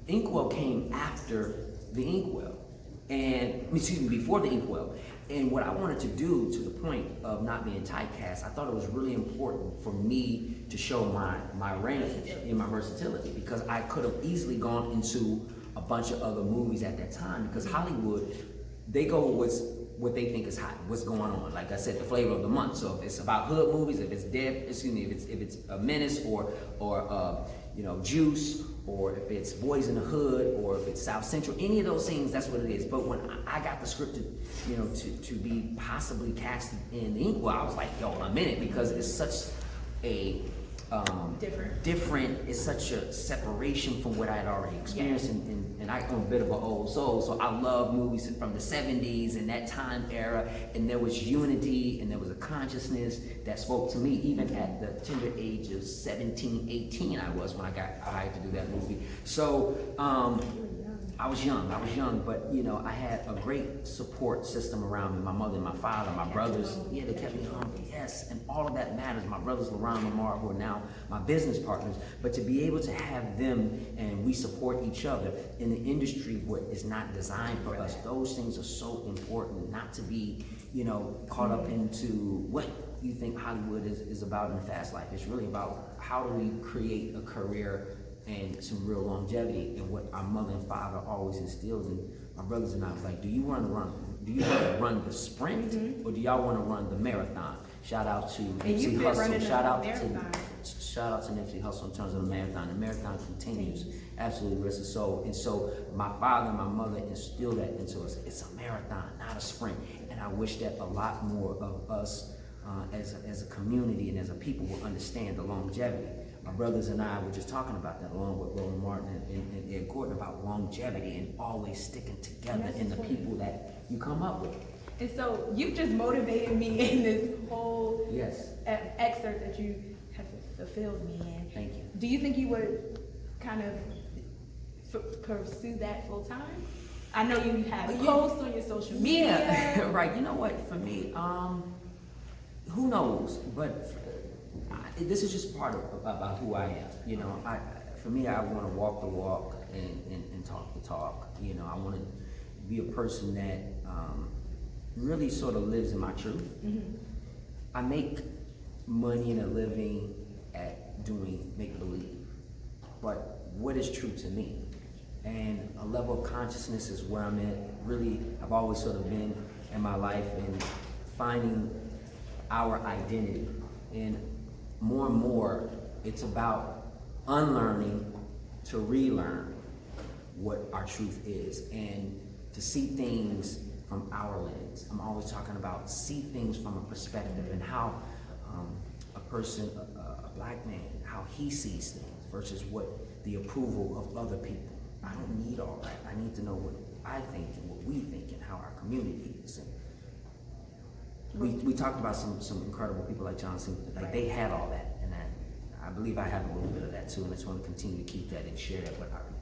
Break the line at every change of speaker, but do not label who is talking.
Inkwell came after the Inkwell, and before the Inkwell. And what I wanted to do, to the point of not being typecast, I thought it was really important for me to show my range and my versatility, because I could have easily gone into a bunch of other movies at that time, because Hollywood, they go with what they think is hot, what's going on. Like I said, the flavor of the month. So if it's about hood movies, if it's if it's a menace or Juice, or if it's Boys in the Hood, or if it's South Central, any of those things, that's what it is. But when I got the script to be possibly cast in the Inkwell, I was like, yo, a minute, because it's such a different, it's such a separation from what I had already experienced, and I'm a bit of an old soul, so I love movies from the 70s and that time era, and there was unity and there was a consciousness that spoke to me, even at the tender age of 17, 18 I was when I got hired to do that movie. So I was young, but I had a great support system around me. My mother and my father, my brothers, they kept me humble, yes, and all of that matters. My brothers, LaRon and Lamar, who are now my business partners, but to be able to have them, and we support each other in the industry what is not designed for us, those things are so important, not to be, caught up into what you think Hollywood is about in the fast life. It's really about how do we create a career and some real longevity, and what our mother and father always instilled in my brothers and I was like, do you want to run the sprint, or do y'all want to run the marathon? Shout out to Nipsey Hussle. Shout out to Nipsey Hussle in terms of the marathon. The marathon continues. Absolutely, rest his soul. And so my father and my mother instilled that into us. It's a marathon, not a sprint. And I wish that a lot more of us as a community and as a people will understand the longevity. My brothers and I were just talking about that, along with Roland Martin and Ed Gordon, about longevity and always sticking together in the people that you come up with.
And so you just motivated me in this whole excerpt that you have fulfilled me in.
Thank you.
Do you think you would kind of pursue that full time? I know you have posts on your social media.
Yeah, right. You know what? For me, who knows? But this is just part of about who I am. For me, I want to walk the walk and talk the talk. I want to be a person that really sort of lives in my truth. I make money and a living at doing make-believe, but what is true to me? And a level of consciousness is where I'm at. Really, I've always sort of been in my life, and finding our identity. And more, it's about unlearning to relearn what our truth is, and to see things from our lens. I'm always talking about see things from a perspective, and how a person, a black man, how he sees things versus what the approval of other people. I don't need all that. I need to know what I think and what we think and how our community is. And we talked about some incredible people like John Singleton. Like they had all that, and I believe I have a little bit of that too, and I just want to continue to keep that and share that with our people.